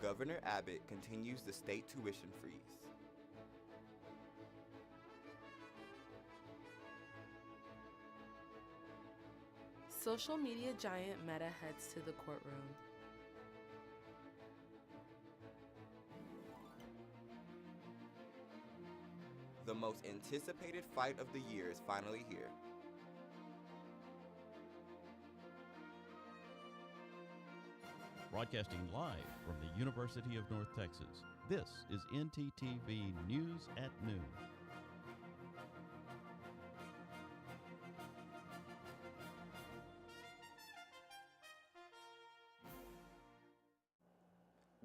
Governor Abbott continues the state tuition freeze. Social media giant Meta heads to the courtroom. The most anticipated fight of the year is finally here. Broadcasting live from the University of North Texas, this is NTTV News at Noon.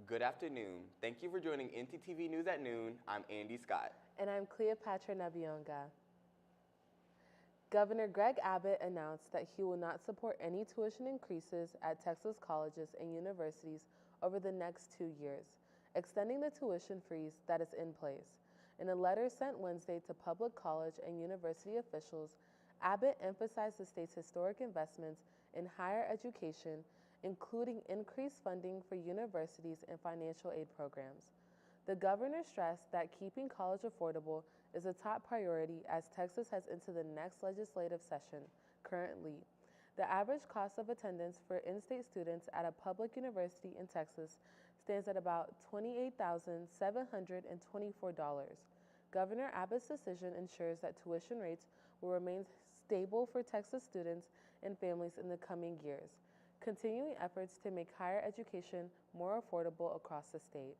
Good afternoon. Thank you for joining NTTV News at Noon. I'm Andy Scott. And I'm Cleopatra Nabionga. Governor Greg Abbott announced that he will not support any tuition increases at Texas colleges and universities over the next 2 years, extending the tuition freeze that is in place. In a letter sent Wednesday to public college and university officials, Abbott emphasized the state's historic investments in higher education, including increased funding for universities and financial aid programs. The governor stressed that keeping college affordable is a top priority as Texas heads into the next legislative session. Currently, the average cost of attendance for in-state students at a public university in Texas stands at about $28,724. Governor Abbott's decision ensures that tuition rates will remain stable for Texas students and families in the coming years, continuing efforts to make higher education more affordable across the state.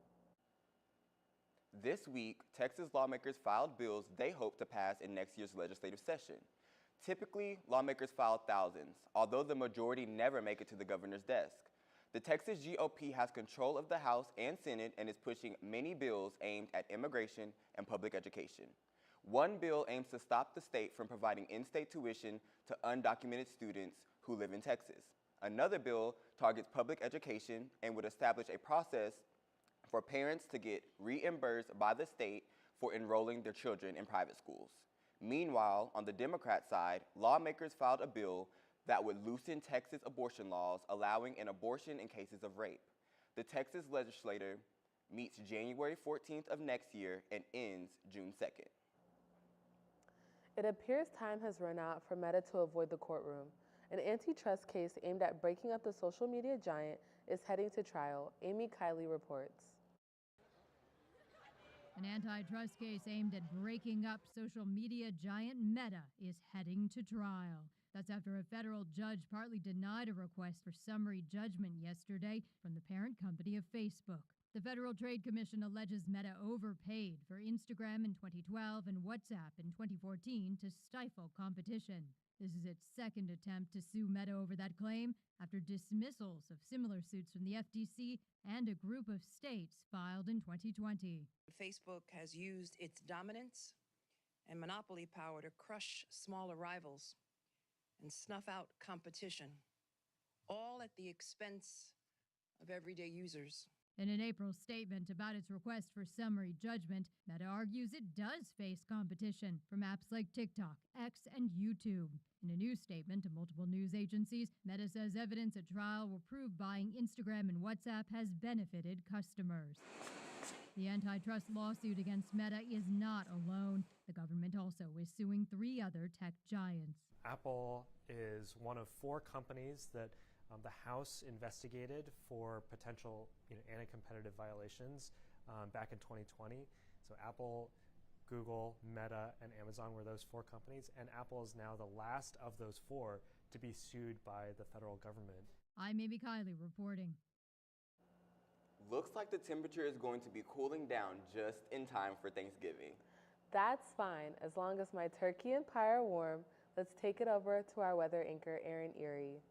This week, Texas lawmakers filed bills they hope to pass in next year's legislative session. Typically, lawmakers file thousands, although the majority never make it to the governor's desk. The Texas GOP has control of the House and Senate and is pushing many bills aimed at immigration and public education. One bill aims to stop the state from providing in-state tuition to undocumented students who live in Texas. Another bill targets public education and would establish a process for parents to get reimbursed by the state for enrolling their children in private schools. Meanwhile, on the Democrat side, lawmakers filed a bill that would loosen Texas abortion laws, allowing an abortion in cases of rape. The Texas legislature meets January 14th of next year and ends June 2nd. It appears time has run out for Meta to avoid the courtroom. An antitrust case aimed at breaking up the social media giant is heading to trial. Amy Kiley reports. An antitrust case aimed at breaking up social media giant Meta is heading to trial. That's after a federal judge partly denied a request for summary judgment yesterday from the parent company of Facebook. The Federal Trade Commission alleges Meta overpaid for Instagram in 2012 and WhatsApp in 2014 to stifle competition. This is its second attempt to sue Meta over that claim after dismissals of similar suits from the FTC and a group of states filed in 2020. Facebook has used its dominance and monopoly power to crush smaller rivals and snuff out competition, all at the expense of everyday users. In an April statement about its request for summary judgment, Meta argues it does face competition from apps like TikTok, X, and YouTube. In a new statement to multiple news agencies, Meta says evidence at trial will prove buying Instagram and WhatsApp has benefited customers. The antitrust lawsuit against Meta is not alone. The government also is suing 3 other tech giants. Apple is one of 4 companies that the House investigated for potential anti-competitive violations back in 2020. So Apple, Google, Meta, and Amazon were those 4 companies, and Apple is now the last of those 4 to be sued by the federal government. I'm Amy Kiley reporting. Looks like the temperature is going to be cooling down just in time for Thanksgiving. That's fine, as long as my turkey and pie are warm. Let's take it over to our weather anchor, Aaron Erie.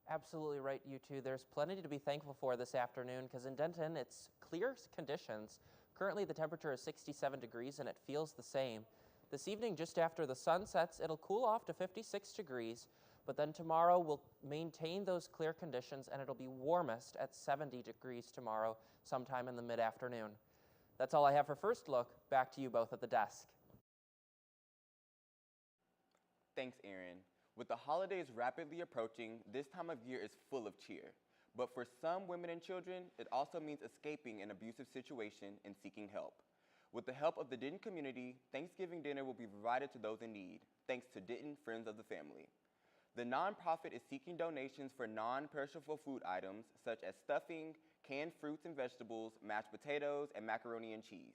Absolutely right, you two. There's plenty to be thankful for this afternoon because in Denton, it's clear conditions. Currently, the temperature is 67 degrees and it feels the same. This evening, just after the sun sets, it'll cool off to 56 degrees, but then tomorrow we'll maintain those clear conditions and it'll be warmest at 70 degrees tomorrow, sometime in the mid-afternoon. That's all I have for First Look. Back to you both at the desk. Thanks, Aaron. With the holidays rapidly approaching, this time of year is full of cheer. But for some women and children, it also means escaping an abusive situation and seeking help. With the help of the Denton community, Thanksgiving dinner will be provided to those in need, thanks to Denton Friends of the Family. The nonprofit is seeking donations for non-perishable food items such as stuffing, canned fruits and vegetables, mashed potatoes, and macaroni and cheese.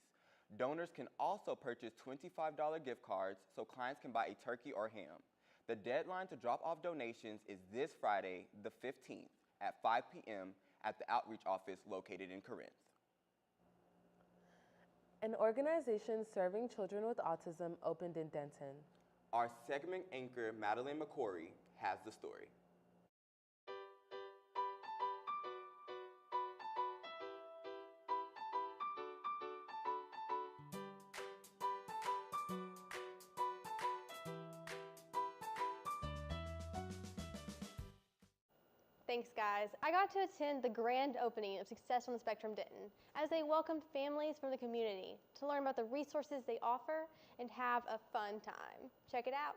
Donors can also purchase $25 gift cards so clients can buy a turkey or ham. The deadline to drop off donations is this Friday, the 15th, at 5 p.m. at the Outreach Office located in Corinth. An organization serving children with autism opened in Denton. Our segment anchor, Madeline McCory, has the story. Thanks, guys. I got to attend the grand opening of Success on the Spectrum Denton as they welcomed families from the community to learn about the resources they offer and have a fun time. Check it out.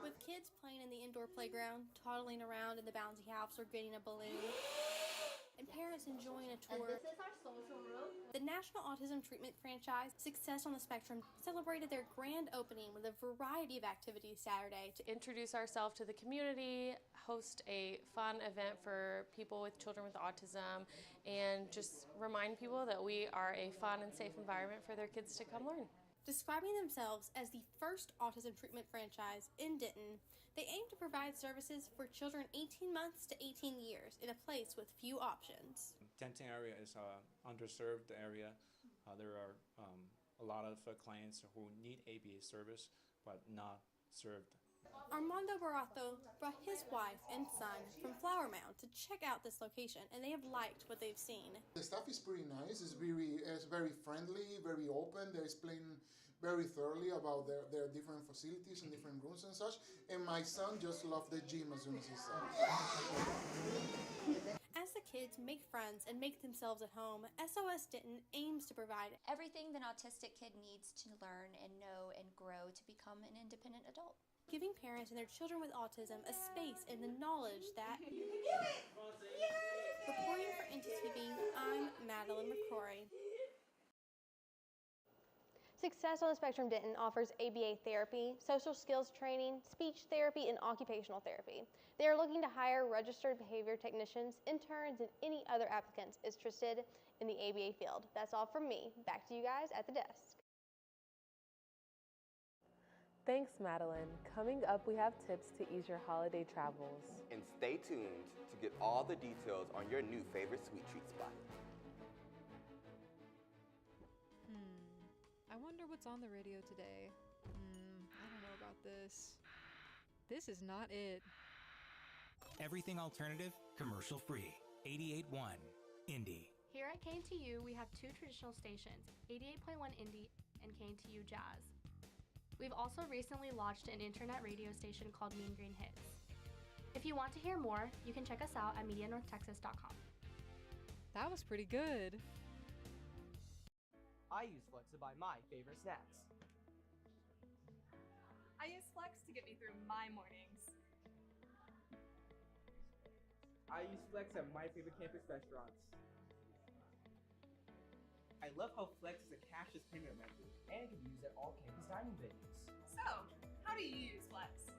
With kids playing in the indoor playground, toddling around in the bouncy house, or getting a balloon, and parents enjoying a tour. And this is our social room. The National Autism Treatment franchise, Success on the Spectrum, celebrated their grand opening with a variety of activities Saturday to introduce ourselves to the community, host a fun event for people with children with autism, and just remind people that we are a fun and safe environment for their kids to come learn. Describing themselves as the first autism treatment franchise in Denton, they aim to provide services for children 18 months to 18 years in a place with few options. Denton area is an underserved area. There are a lot of clients who need ABA service but not served. Armando Barato brought his wife and son from Flower Mound to check out this location, and they have liked what they've seen. The staff is pretty nice. It's very friendly, very open. They explain very thoroughly about their different facilities and different rooms and such. And my son just loved the gym as soon as he saw it. As the kids make friends and make themselves at home, SOS Denton aims to provide everything that an autistic kid needs to learn and know and grow to become an independent adult. Giving parents and their children with autism a space in the knowledge that... Reporting for NTTV, I'm Madeline McCrory. Success on the Spectrum Denton offers ABA therapy, social skills training, speech therapy, and occupational therapy. They are looking to hire registered behavior technicians, interns, and any other applicants interested in the ABA field. That's all from me. Back to you guys at the desk. Thanks, Madeline. Coming up, we have tips to ease your holiday travels. And stay tuned to get all the details on your new favorite sweet treat spot. I wonder what's on the radio today. I don't know about this. This is not it. Everything alternative, commercial free. 88.1 Indie. Here at KNTU, we have two traditional stations, 88.1 Indie and KNTU Jazz. We've also recently launched an internet radio station called Mean Green Hits. If you want to hear more, you can check us out at MediaNorthTexas.com. That was pretty good. I use Flex to buy my favorite snacks. I use Flex to get me through my mornings. I use Flex at my favorite campus restaurants. I love how Flex is a cashless payment method and can be used at all campus dining venues. So, how do you use Flex?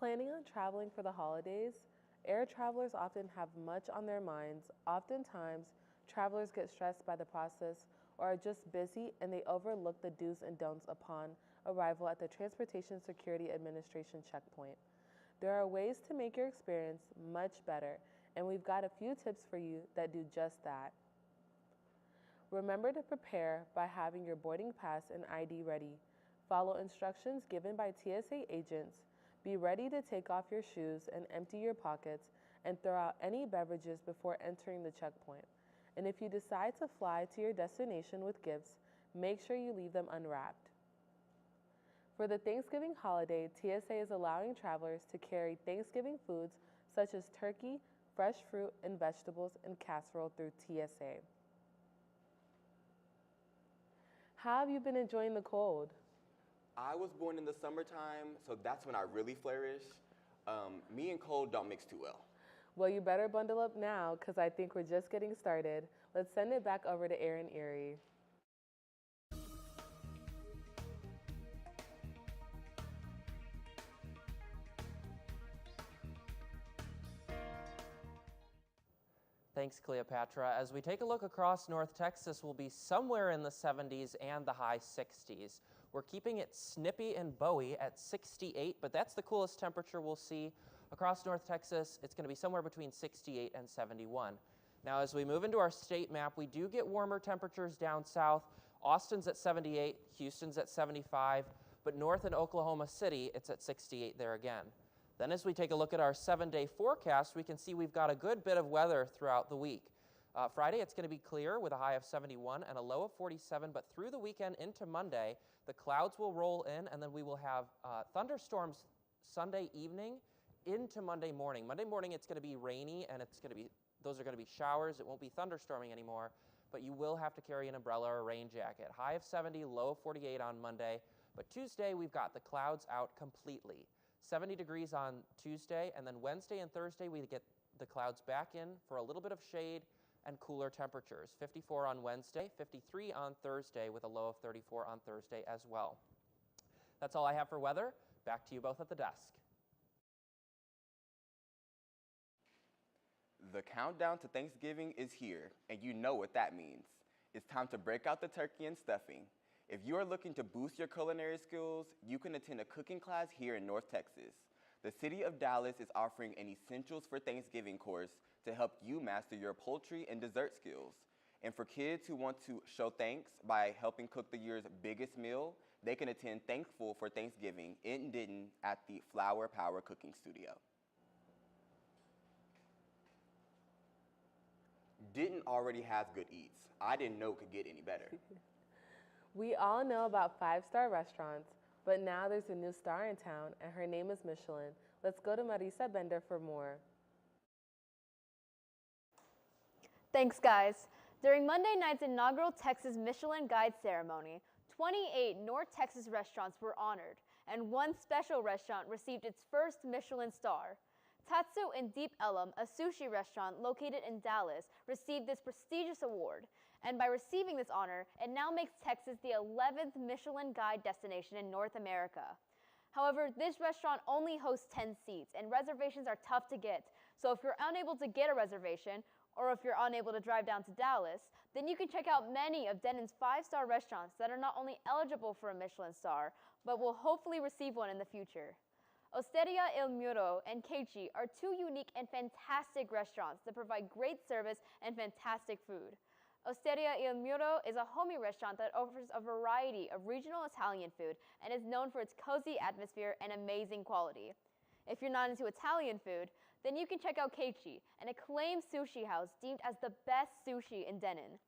Planning on traveling for the holidays? Air travelers often have much on their minds. Oftentimes, travelers get stressed by the process or are just busy and they overlook the do's and don'ts upon arrival at the Transportation Security Administration checkpoint. There are ways to make your experience much better, and we've got a few tips for you that do just that. Remember to prepare by having your boarding pass and ID ready. Follow instructions given by TSA agents. Be ready to take off your shoes and empty your pockets and throw out any beverages before entering the checkpoint. And if you decide to fly to your destination with gifts, make sure you leave them unwrapped. For the Thanksgiving holiday, TSA is allowing travelers to carry Thanksgiving foods such as turkey, fresh fruit and vegetables, and casserole through TSA. How have you been enjoying the cold? I was born in the summertime, so that's when I really flourish. Me and cold don't mix too well. Well, you better bundle up now because I think we're just getting started. Let's send it back over to Aaron Erie. Thanks, Cleopatra. As we take a look across North Texas, we'll be somewhere in the 70s and the high 60s. We're keeping it snippy and Bowie at 68, but that's the coolest temperature we'll see. Across North Texas, it's going to be somewhere between 68 and 71. Now, as we move into our state map, we do get warmer temperatures down south. Austin's at 78, Houston's at 75, but north in Oklahoma City, it's at 68 there again. Then as we take a look at our 7-day forecast, we can see we've got a good bit of weather throughout the week. Friday, it's going to be clear with a high of 71 and a low of 47, but through the weekend into Monday, the clouds will roll in, and then we will have thunderstorms Sunday evening into Monday morning. Monday morning, it's going to be rainy, and those are going to be showers. It won't be thunderstorming anymore, but you will have to carry an umbrella or a rain jacket. High of 70, low of 48 on Monday, but Tuesday, we've got the clouds out completely. 70 degrees on Tuesday, and then Wednesday and Thursday we get the clouds back in for a little bit of shade and cooler temperatures. 54 on Wednesday, 53 on Thursday with a low of 34 on Thursday as well. That's all I have for weather. Back to you both at the desk. The countdown to Thanksgiving is here, and you know what that means. It's time to break out the turkey and stuffing. If you are looking to boost your culinary skills, you can attend a cooking class here in North Texas. The City of Dallas is offering an Essentials for Thanksgiving course to help you master your poultry and dessert skills. And for kids who want to show thanks by helping cook the year's biggest meal, they can attend Thankful for Thanksgiving in Denton at the Flower Power Cooking Studio. Denton already has good eats. I didn't know it could get any better. We all know about 5-star restaurants, but now there's a new star in town, and her name is Michelin. Let's go to Marisa Bender for more. Thanks, guys. During Monday night's inaugural Texas Michelin Guide ceremony, 28 North Texas restaurants were honored, and one special restaurant received its first Michelin star. Tatsu in Deep Ellum, a sushi restaurant located in Dallas, received this prestigious award. And by receiving this honor, it now makes Texas the 11th Michelin Guide destination in North America. However, this restaurant only hosts 10 seats, and reservations are tough to get. So if you're unable to get a reservation, or if you're unable to drive down to Dallas, then you can check out many of Denton's 5-star restaurants that are not only eligible for a Michelin star, but will hopefully receive one in the future. Osteria Il Muro and Keiichi are two unique and fantastic restaurants that provide great service and fantastic food. Osteria Il Muro is a homey restaurant that offers a variety of regional Italian food and is known for its cozy atmosphere and amazing quality. If you're not into Italian food, then you can check out Keiichi, an acclaimed sushi house deemed as the best sushi in Denton.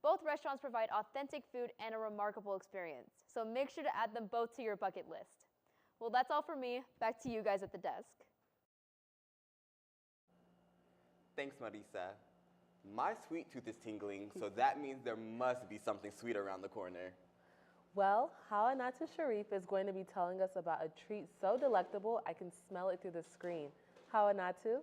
Both restaurants provide authentic food and a remarkable experience, so make sure to add them both to your bucket list. Well, that's all for me. Back to you guys at the desk. Thanks, Marisa. My sweet tooth is tingling, so that means there must be something sweet around the corner. Well, Hawanatu Sharif is going to be telling us about a treat so delectable I can smell it through the screen. Hawanatu?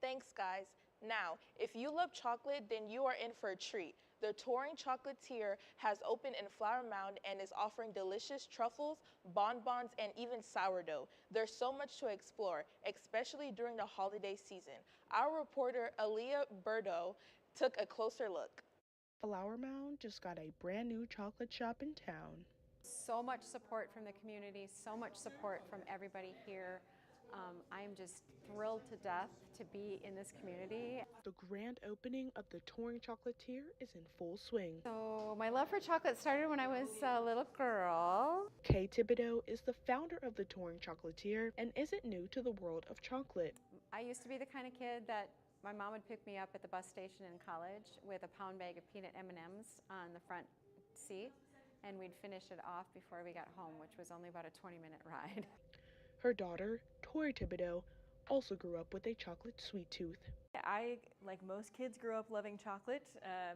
Thanks, guys. Now, if you love chocolate, then you are in for a treat. The Touring Chocolatier has opened in Flower Mound and is offering delicious truffles, bonbons, and even sourdough. There's so much to explore, especially during the holiday season. Our reporter, Aaliyah Burdo, took a closer look. Flower Mound just got a brand new chocolate shop in town. So much support from the community, so much support from everybody here. I am just thrilled to death to be in this community. The grand opening of the Touring Chocolatier is in full swing. So my love for chocolate started when I was a little girl. Kay Thibodeau is the founder of the Touring Chocolatier and isn't new to the world of chocolate. I used to be the kind of kid that my mom would pick me up at the bus station in college with a pound bag of peanut M&Ms on the front seat, and we'd finish it off before we got home, which was only about a 20-minute ride. Her daughter, Tori Thibodeau, also grew up with a chocolate sweet tooth. I, like most kids, grew up loving chocolate.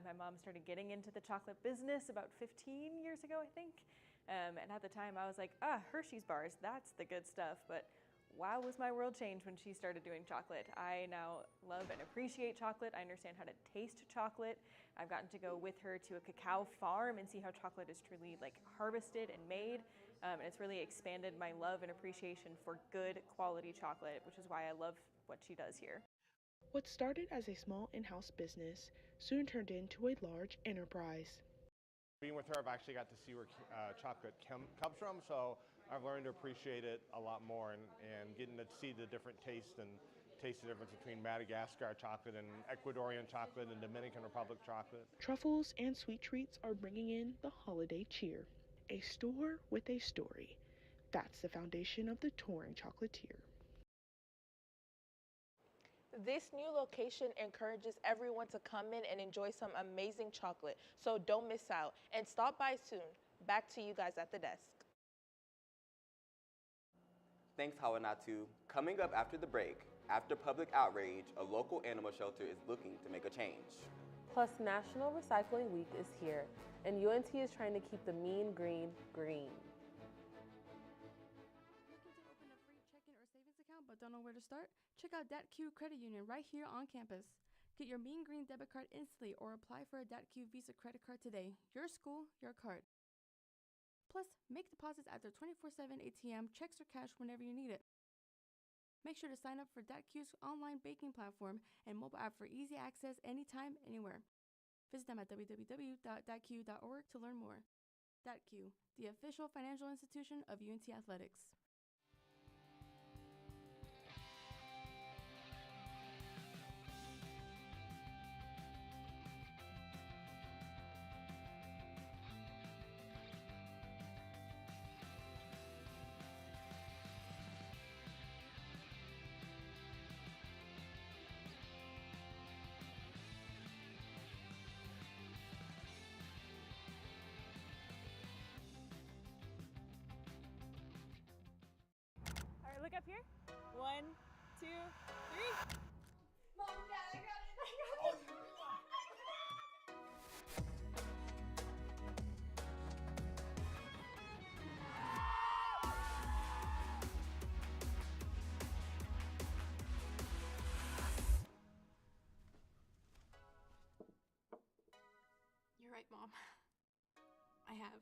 My mom started getting into the chocolate business about 15 years ago, I think. And at the time, I was like, Hershey's bars, that's the good stuff. But wow, was my world changed when she started doing chocolate. I now love and appreciate chocolate. I understand how to taste chocolate. I've gotten to go with her to a cacao farm and see how chocolate is truly harvested and made. And it's really expanded my love and appreciation for good quality chocolate, which is why I love what she does here. What started as a small in-house business soon turned into a large enterprise. Being with her, I've actually got to see where chocolate comes from, so I've learned to appreciate it a lot more, and getting to see the different tastes and taste the difference between Madagascar chocolate and Ecuadorian chocolate and Dominican Republic chocolate. Truffles and sweet treats are bringing in the holiday cheer. A store with a story. That's the foundation of the Touring Chocolatier. This new location encourages everyone to come in and enjoy some amazing chocolate, so don't miss out and stop by soon. Back to you guys at the desk. Thanks, Hawanatu. Coming up after the break, after public outrage, a local animal shelter is looking to make a change. Plus, National Recycling Week is here, and UNT is trying to keep the mean green green. Looking to open a free checking or savings account but don't know where to start? Check out DatQ Credit Union right here on campus. Get your mean green debit card instantly or apply for a DatQ Visa credit card today. Your school, your card. Plus, make deposits at their 24/7 ATM, checks or cash whenever you need it. Make sure to sign up for DatQ's online banking platform and mobile app for easy access anytime, anywhere. Visit them at www.datq.org to learn more. DatQ, the official financial institution of UNT Athletics. Look up here. 1, 2, 3. Mom, Dad, I got it. You're right, Mom. I have.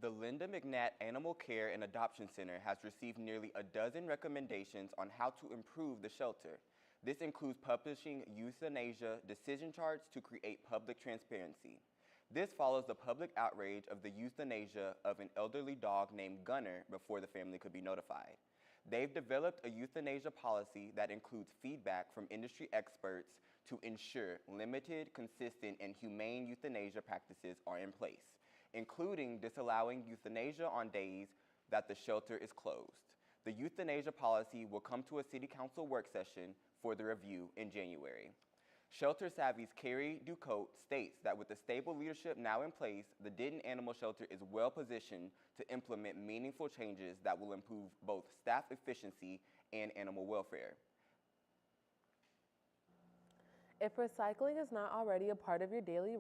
The Linda McNatt Animal Care and Adoption Center has received nearly a dozen recommendations on how to improve the shelter. This includes publishing euthanasia decision charts to create public transparency. This follows the public outrage of the euthanasia of an elderly dog named Gunner before the family could be notified. They've developed a euthanasia policy that includes feedback from industry experts to ensure limited, consistent, and humane euthanasia practices are in place, including disallowing euthanasia on days that the shelter is closed. The euthanasia policy will come to a City Council work session for the review in January. Shelter Savvy's Carrie Ducote states that with the stable leadership now in place, the Denton Animal Shelter is well positioned to implement meaningful changes that will improve both staff efficiency and animal welfare. If recycling is not already a part of your daily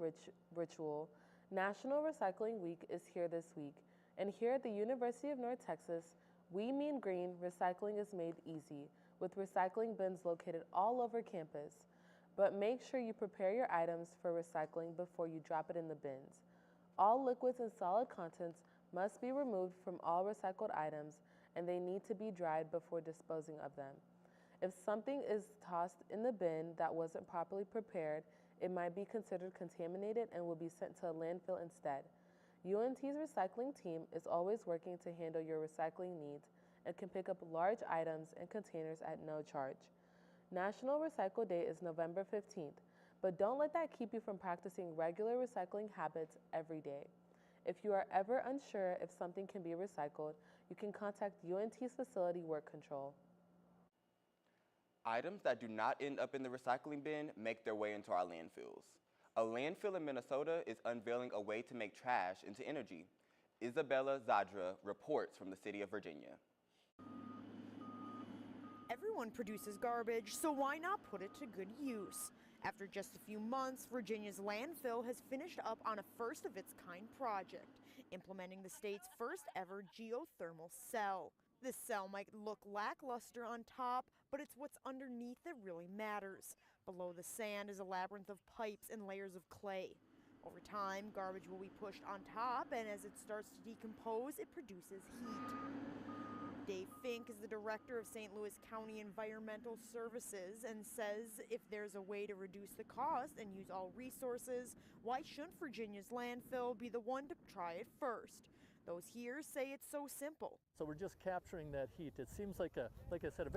ritual, National Recycling Week is here this week. And here at the University of North Texas, we mean green, recycling is made easy, with recycling bins located all over campus. But make sure you prepare your items for recycling before you drop it in the bins. All liquids and solid contents must be removed from all recycled items, and they need to be dried before disposing of them. If something is tossed in the bin that wasn't properly prepared, it might be considered contaminated and will be sent to a landfill instead. UNT's recycling team is always working to handle your recycling needs and can pick up large items and containers at no charge. National Recycle Day is November 15th, but don't let that keep you from practicing regular recycling habits every day. If you are ever unsure if something can be recycled, you can contact UNT's Facility Work Control. Items that do not end up in the recycling bin make their way into our landfills. A landfill in Minnesota is unveiling a way to make trash into energy. Isabella Zadra reports from the city of Virginia. Everyone produces garbage, so why not put it to good use? After just a few months, Virginia's landfill has finished up on a first-of-its-kind project, implementing the state's first ever geothermal cell. This cell might look lackluster on top, but it's what's underneath that really matters. Below the sand is a labyrinth of pipes and layers of clay. Over time, garbage will be pushed on top, and as it starts to decompose, it produces heat. Dave Fink is the director of St. Louis County Environmental Services and says if there's a way to reduce the cost and use all resources, why shouldn't Virginia's landfill be the one to try it first? Those here say it's so simple. So we're just capturing that heat. It seems like I said,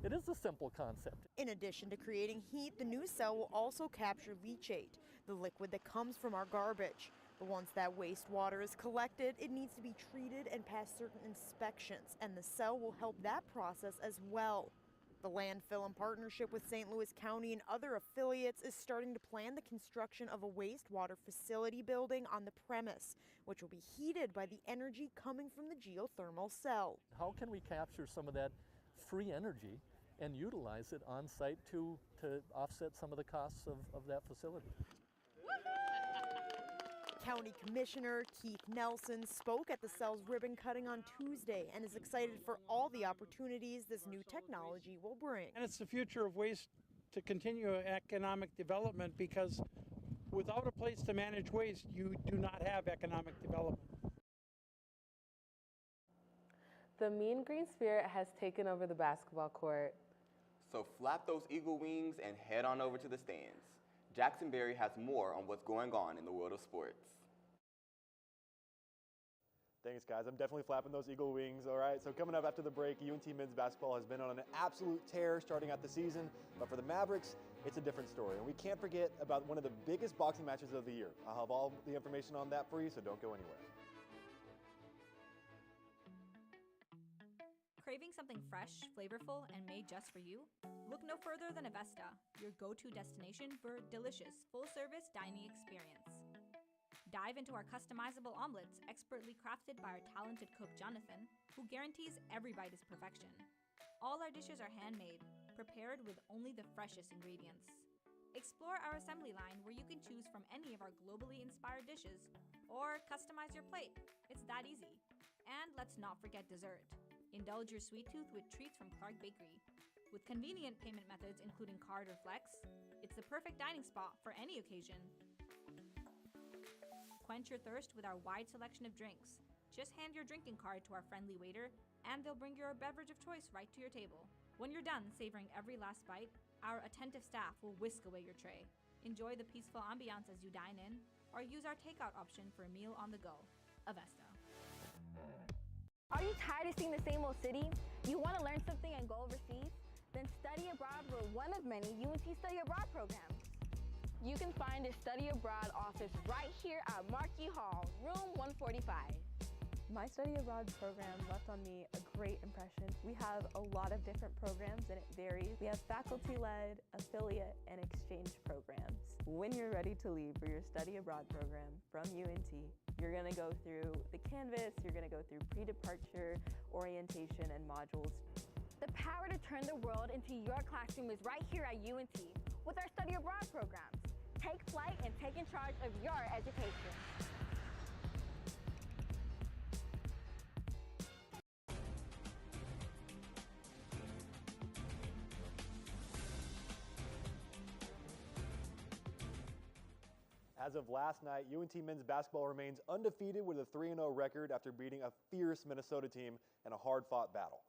it is a simple concept. In addition to creating heat, the new cell will also capture leachate, the liquid that comes from our garbage. But once that wastewater is collected, it needs to be treated and pass certain inspections, and the cell will help that process as well. The landfill, in partnership with St. Louis County and other affiliates, is starting to plan the construction of a wastewater facility building on the premise, which will be heated by the energy coming from the geothermal cell. How can we capture some of that free energy and utilize it on site to offset some of the costs of that facility? County Commissioner Keith Nelson spoke at the cell's ribbon cutting on Tuesday and is excited for all the opportunities this new technology will bring. And it's the future of waste to continue economic development, because without a place to manage waste, you do not have economic development. The mean green spirit has taken over the basketball court. So flap those eagle wings and head on over to the stands. Jackson Berry has more on what's going on in the world of sports. Thanks, guys. I'm definitely flapping those eagle wings. All right, so coming up after the break, UNT men's basketball has been on an absolute tear starting out the season. But for the Mavericks, it's a different story. And we can't forget about one of the biggest boxing matches of the year. I'll have all the information on that for you, so don't go anywhere. Craving something fresh, flavorful, and made just for you? Look no further than Avesta, your go-to destination for a delicious, full-service dining experience. Dive into our customizable omelets, expertly crafted by our talented cook Jonathan, who guarantees every bite is perfection. All our dishes are handmade, prepared with only the freshest ingredients. Explore our assembly line where you can choose from any of our globally inspired dishes, or customize your plate. It's that easy. And let's not forget dessert. Indulge your sweet tooth with treats from Clark Bakery. With convenient payment methods including card or flex, it's the perfect dining spot for any occasion. Quench your thirst with our wide selection of drinks. Just hand your drinking card to our friendly waiter, and they'll bring your beverage of choice right to your table. When you're done savoring every last bite, our attentive staff will whisk away your tray. Enjoy the peaceful ambiance as you dine in, or use our takeout option for a meal on the go. Avesta. Are you tired of seeing the same old city? You want to learn something and go overseas? Then study abroad with one of many UNT Study Abroad programs. You can find a Study Abroad office right here at Markey Hall, room 145. My Study Abroad program left on me a great impression. We have a lot of different programs and it varies. We have faculty-led, affiliate, and exchange programs. When you're ready to leave for your Study Abroad program from UNT, you're gonna go through the Canvas, you're gonna go through pre-departure, orientation, and modules. The power to turn the world into your classroom is right here at UNT with our Study Abroad programs. Take flight and take in charge of your education. As of last night, UNT men's basketball remains undefeated with a 3-0 record after beating a fierce Minnesota team in a hard-fought battle.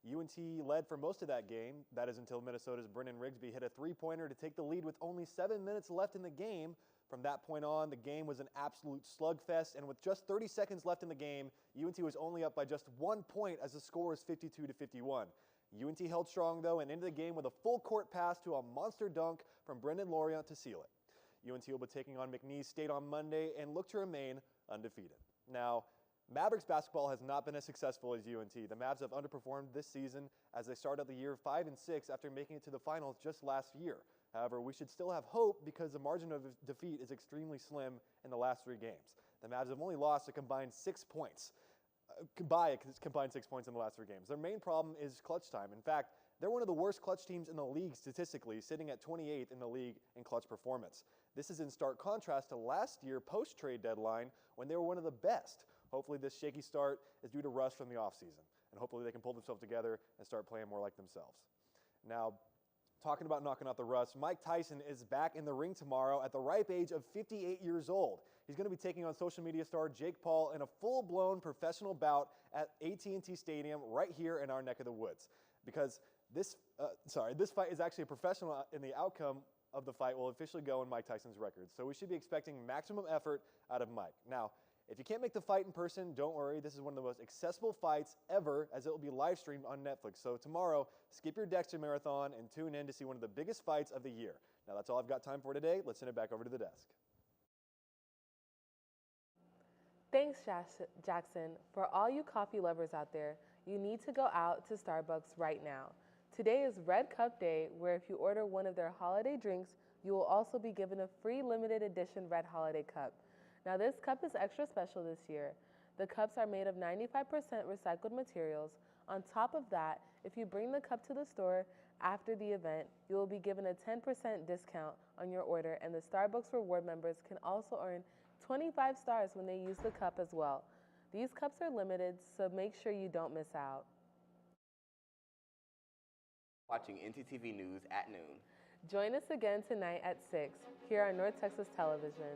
UNT led for most of that game. That is until Minnesota's Brennan Rigsby hit a three-pointer to take the lead with only 7 minutes left in the game. From that point on, the game was an absolute slugfest, and with just 30 seconds left in the game, UNT was only up by just 1 point as the score was 52-51. UNT held strong, though, and ended the game with a full-court pass to a monster dunk from Brendan Lorient to seal it. UNT will be taking on McNeese State on Monday and look to remain undefeated. Now, Mavericks basketball has not been as successful as UNT. The Mavs have underperformed this season as they started the year 5-6 after making it to the finals just last year. However, we should still have hope because the margin of defeat is extremely slim in the last 3 games. The Mavs have only lost a combined 6 points. Combined 6 points in the last 3 games. Their main problem is clutch time. In fact, they're one of the worst clutch teams in the league statistically, sitting at 28th in the league in clutch performance. This is in stark contrast to last year post-trade deadline when they were one of the best. Hopefully this shaky start is due to rust from the offseason, and hopefully they can pull themselves together and start playing more like themselves. Now, talking about knocking out the rust, Mike Tyson is back in the ring tomorrow at the ripe age of 58 years old. He's going to be taking on social media star Jake Paul in a full-blown professional bout at AT&T Stadium right here in our neck of the woods. Because this fight is actually a professional, and the outcome of the fight will officially go in Mike Tyson's record. So we should be expecting maximum effort out of Mike. Now, if you can't make the fight in person, don't worry. This is one of the most accessible fights ever, as it will be live streamed on Netflix. So tomorrow, skip your Dexter marathon and tune in to see one of the biggest fights of the year. Now that's all I've got time for today. Let's send it back over to the desk. Thanks, Jackson. For all you coffee lovers out there, you need to go out to Starbucks right now. Today is Red Cup Day, where if you order one of their holiday drinks, you will also be given a free limited edition Red Holiday Cup. Now this cup is extra special this year. The cups are made of 95% recycled materials. On top of that, if you bring the cup to the store after the event, you will be given a 10% discount on your order, and the Starbucks reward members can also earn 25 stars when they use the cup as well. These cups are limited, so make sure you don't miss out. Watching NTTV News at noon. Join us again tonight at 6 here on North Texas Television.